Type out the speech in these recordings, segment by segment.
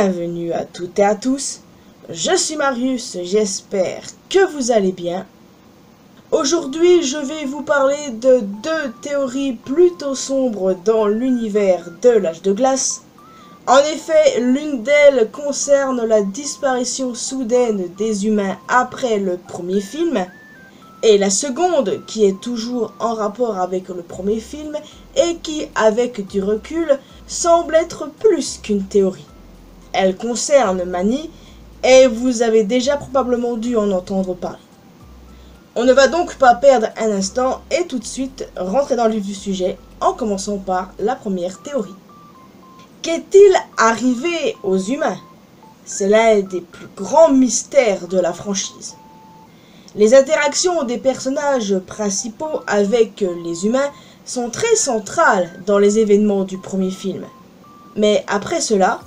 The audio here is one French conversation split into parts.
Bienvenue à toutes et à tous, je suis Marius, j'espère que vous allez bien. Aujourd'hui, je vais vous parler de deux théories plutôt sombres dans l'univers de l'âge de glace. En effet, l'une d'elles concerne la disparition soudaine des humains après le premier film, et la seconde, qui est toujours en rapport avec le premier film, et qui, avec du recul, semble être plus qu'une théorie. Elle concerne Manny, et vous avez déjà probablement dû en entendre parler. On ne va donc pas perdre un instant et tout de suite rentrer dans le vif du sujet en commençant par la première théorie. Qu'est-il arrivé aux humains? C'est l'un des plus grands mystères de la franchise. Les interactions des personnages principaux avec les humains sont très centrales dans les événements du premier film. Mais après cela,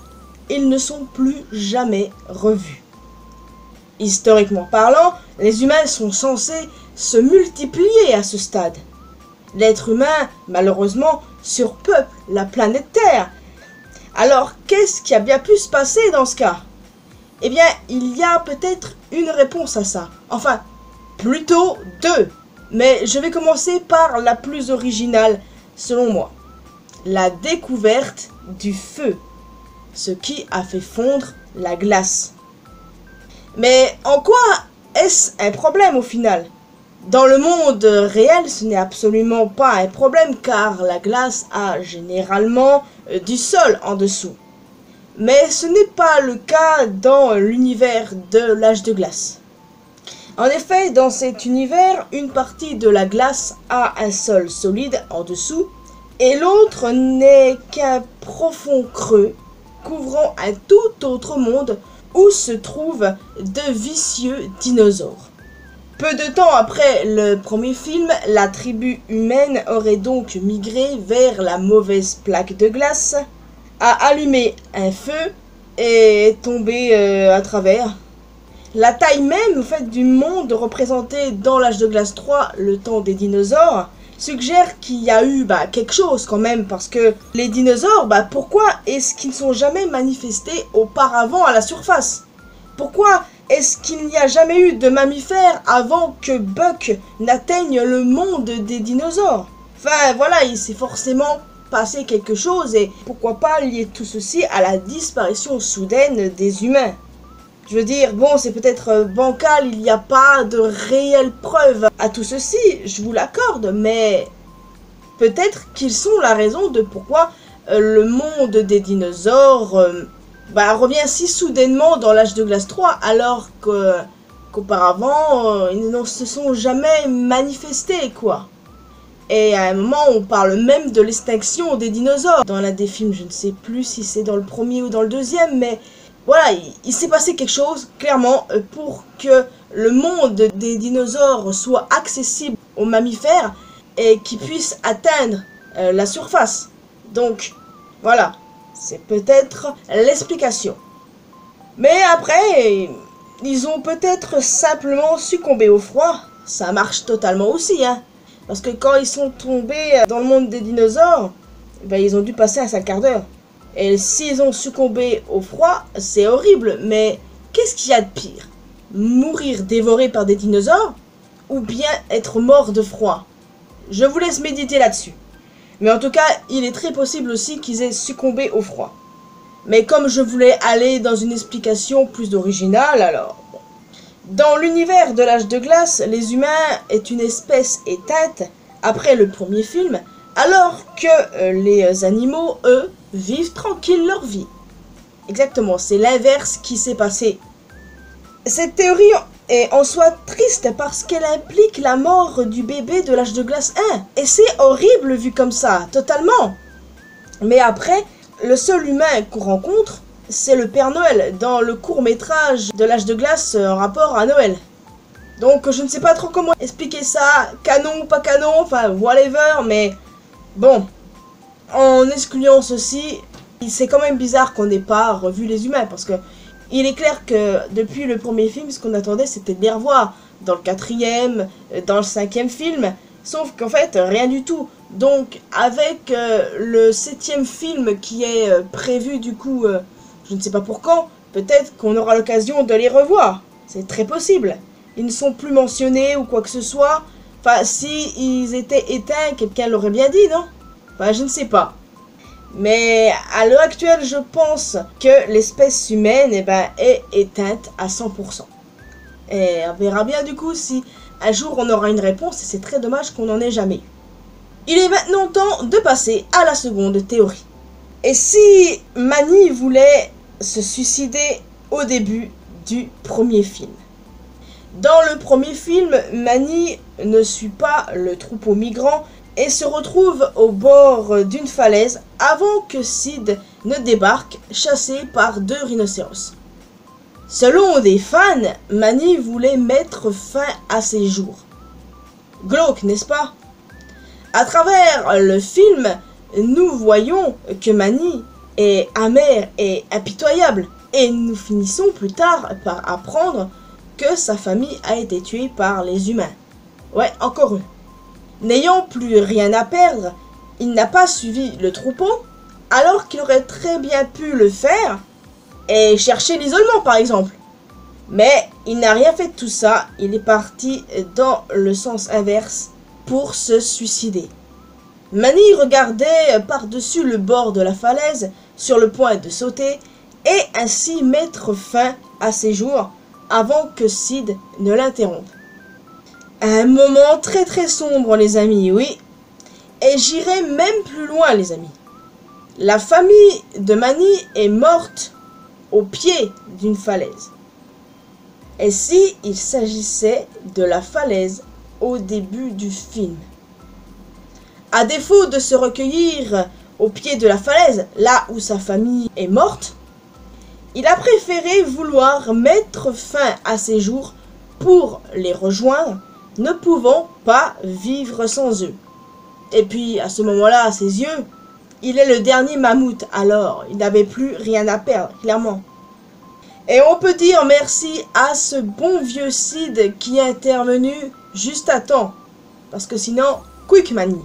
ils ne sont plus jamais revus. Historiquement parlant, les humains sont censés se multiplier à ce stade. L'être humain, malheureusement, surpeuple la planète Terre. Alors, qu'est-ce qui a bien pu se passer dans ce cas? Eh bien, il y a peut-être une réponse à ça. Enfin, plutôt deux. Mais je vais commencer par la plus originale, selon moi. La découverte du feu. Ce qui a fait fondre la glace. Mais en quoi est-ce un problème au final? Dans le monde réel, ce n'est absolument pas un problème car la glace a généralement du sol en dessous. Mais ce n'est pas le cas dans l'univers de l'âge de glace. En effet, dans cet univers, une partie de la glace a un sol solide en dessous et l'autre n'est qu'un profond creux couvrant un tout autre monde où se trouvent de vicieux dinosaures. Peu de temps après le premier film, la tribu humaine aurait donc migré vers la mauvaise plaque de glace, a allumé un feu et est tombé à travers. La taille même du monde représenté dans l'âge de glace 3, le temps des dinosaures, suggère qu'il y a eu quelque chose quand même, parce que les dinosaures, pourquoi est-ce qu'ils ne sont jamais manifestés auparavant à la surface? Pourquoi est-ce qu'il n'y a jamais eu de mammifères avant que Buck n'atteigne le monde des dinosaures? Enfin voilà, il s'est forcément passé quelque chose et pourquoi pas lier tout ceci à la disparition soudaine des humains? Je veux dire, bon, c'est peut-être bancal, il n'y a pas de réelles preuves à tout ceci, je vous l'accorde, mais peut-être qu'ils sont la raison de pourquoi le monde des dinosaures revient si soudainement dans l'âge de glace 3, alors qu'auparavant, ils ne se sont jamais manifestés, quoi. Et à un moment, on parle même de l'extinction des dinosaures. Dans l'un des films, je ne sais plus si c'est dans le premier ou dans le deuxième, mais voilà, il s'est passé quelque chose, clairement, pour que le monde des dinosaures soit accessible aux mammifères et qu'ils puissent atteindre la surface. Donc, voilà, c'est peut-être l'explication. Mais après, ils ont peut-être simplement succombé au froid. Ça marche totalement aussi, hein. Parce que quand ils sont tombés dans le monde des dinosaures, ils ont dû passer un sale quart d'heure. Et s'ils ont succombé au froid, c'est horrible, mais qu'est-ce qu'il y a de pire? Mourir dévoré par des dinosaures ou bien être mort de froid? Je vous laisse méditer là-dessus. Mais en tout cas, il est très possible aussi qu'ils aient succombé au froid. Mais comme je voulais aller dans une explication plus originale, alors... Dans l'univers de l'âge de glace, les humains est une espèce éteinte après le premier film, alors que les animaux, eux, vivent tranquilles leur vie. Exactement, c'est l'inverse qui s'est passé. Cette théorie est en soi triste parce qu'elle implique la mort du bébé de l'âge de glace 1. Et c'est horrible vu comme ça, totalement. Mais après, le seul humain qu'on rencontre, c'est le Père Noël dans le court-métrage de l'âge de glace en rapport à Noël. Donc je ne sais pas trop comment expliquer ça, canon ou pas canon, enfin whatever, mais bon, en excluant ceci, c'est quand même bizarre qu'on n'ait pas revu les humains, parce que il est clair que depuis le premier film, ce qu'on attendait c'était de les revoir dans le 4e, dans le 5e film, sauf qu'en fait rien du tout. Donc avec le 7e film qui est prévu du coup... Je ne sais pas pour quand, peut-être qu'on aura l'occasion de les revoir. C'est très possible. Ils ne sont plus mentionnés ou quoi que ce soit. Enfin, si ils étaient éteints, quelqu'un l'aurait bien dit, non? Enfin, je ne sais pas. Mais à l'heure actuelle, je pense que l'espèce humaine est éteinte à 100%. Et on verra bien du coup si un jour on aura une réponse, et c'est très dommage qu'on n'en ait jamais eu. Il est maintenant temps de passer à la seconde théorie. Et si Manny voulait se suicider au début du premier film? Dans le premier film, Manny ne suit pas le troupeau migrant et se retrouve au bord d'une falaise avant que Sid ne débarque, chassé par 2 rhinocéros. Selon des fans, Manny voulait mettre fin à ses jours. Glauque, n'est-ce pas? À travers le film, nous voyons que Manny est amer et impitoyable, et nous finissons plus tard par apprendre que sa famille a été tuée par les humains. Ouais, encore eux. N'ayant plus rien à perdre, il n'a pas suivi le troupeau, alors qu'il aurait très bien pu le faire et chercher l'isolement par exemple. Mais il n'a rien fait de tout ça, il est parti dans le sens inverse pour se suicider. Manny regardait par-dessus le bord de la falaise, sur le point de sauter, et ainsi mettre fin à ses jours avant que Sid ne l'interrompe. Un moment très très sombre les amis, oui. Et j'irai même plus loin les amis. La famille de Manny est morte au pied d'une falaise. Et si il s'agissait de la falaise au début du film? À défaut de se recueillir au pied de la falaise, là où sa famille est morte, il a préféré vouloir mettre fin à ses jours pour les rejoindre, ne pouvant pas vivre sans eux. Et puis, à ce moment-là, à ses yeux, il est le dernier mammouth, alors il n'avait plus rien à perdre, clairement. Et on peut dire merci à ce bon vieux Sid qui est intervenu juste à temps, parce que sinon, quick Manny.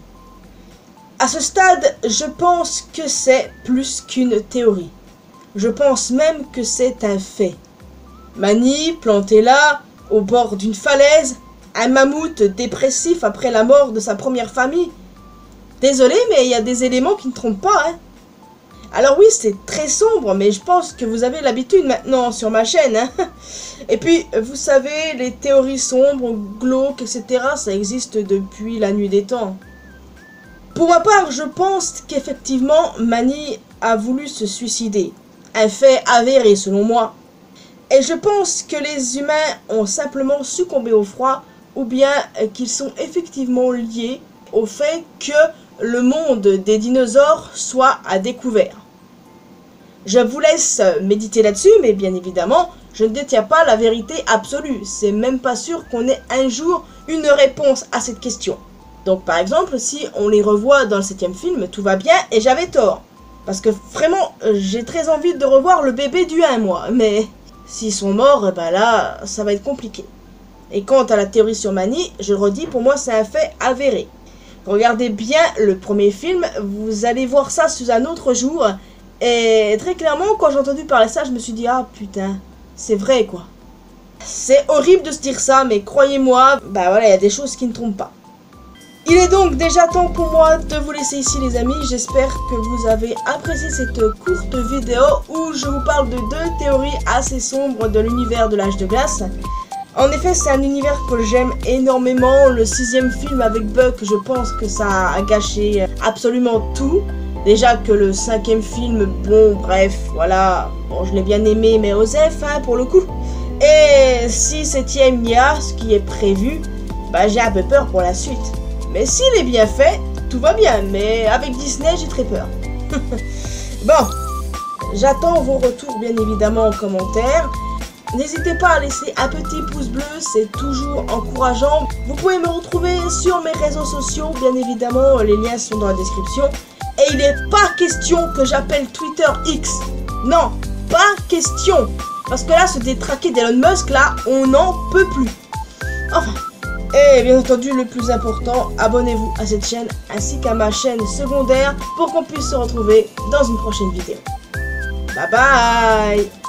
À ce stade, je pense que c'est plus qu'une théorie. Je pense même que c'est un fait. Manny, planté là, au bord d'une falaise, un mammouth dépressif après la mort de sa première famille. Désolé, mais il y a des éléments qui ne trompent pas, hein. Alors oui, c'est très sombre, mais je pense que vous avez l'habitude maintenant sur ma chaîne, hein. Et puis, vous savez, les théories sombres, glauques, etc., ça existe depuis la nuit des temps. Pour ma part, je pense qu'effectivement, Manny a voulu se suicider. Un fait avéré selon moi. Et je pense que les humains ont simplement succombé au froid, ou bien qu'ils sont effectivement liés au fait que le monde des dinosaures soit à découvert. Je vous laisse méditer là-dessus, mais bien évidemment, je ne détiens pas la vérité absolue. C'est même pas sûr qu'on ait un jour une réponse à cette question. Donc par exemple, si on les revoit dans le 7e film, tout va bien et j'avais tort. Parce que vraiment, j'ai très envie de revoir le bébé du 1, moi. Mais s'ils sont morts, ben là, ça va être compliqué. Et quant à la théorie sur Manny, je le redis, pour moi, c'est un fait avéré. Regardez bien le premier film, vous allez voir ça sous un autre jour. Et très clairement, quand j'ai entendu parler ça, je me suis dit, ah putain, c'est vrai quoi. C'est horrible de se dire ça, mais croyez-moi, bah voilà, il y a des choses qui ne trompent pas. Il est donc déjà temps pour moi de vous laisser ici les amis, j'espère que vous avez apprécié cette courte vidéo où je vous parle de 2 théories assez sombres de l'univers de l'âge de glace. En effet, c'est un univers que j'aime énormément, le 6e film avec Buck, je pense que ça a gâché absolument tout. Déjà que le 5e film, bon bref, voilà, bon je l'ai bien aimé mais Osef hein, pour le coup. Et si 7e il y a ce qui est prévu, bah j'ai un peu peur pour la suite. Mais s'il est bien fait, tout va bien, mais avec Disney, j'ai très peur. Bon, j'attends vos retours bien évidemment en commentaire. N'hésitez pas à laisser un petit pouce bleu, c'est toujours encourageant. Vous pouvez me retrouver sur mes réseaux sociaux, bien évidemment, les liens sont dans la description. Et il n'est pas question que j'appelle Twitter X. Non, pas question. Parce que là, se détraquer d'Elon Musk, là, on n'en peut plus. Enfin... Et bien entendu, le plus important, abonnez-vous à cette chaîne ainsi qu'à ma chaîne secondaire pour qu'on puisse se retrouver dans une prochaine vidéo. Bye bye!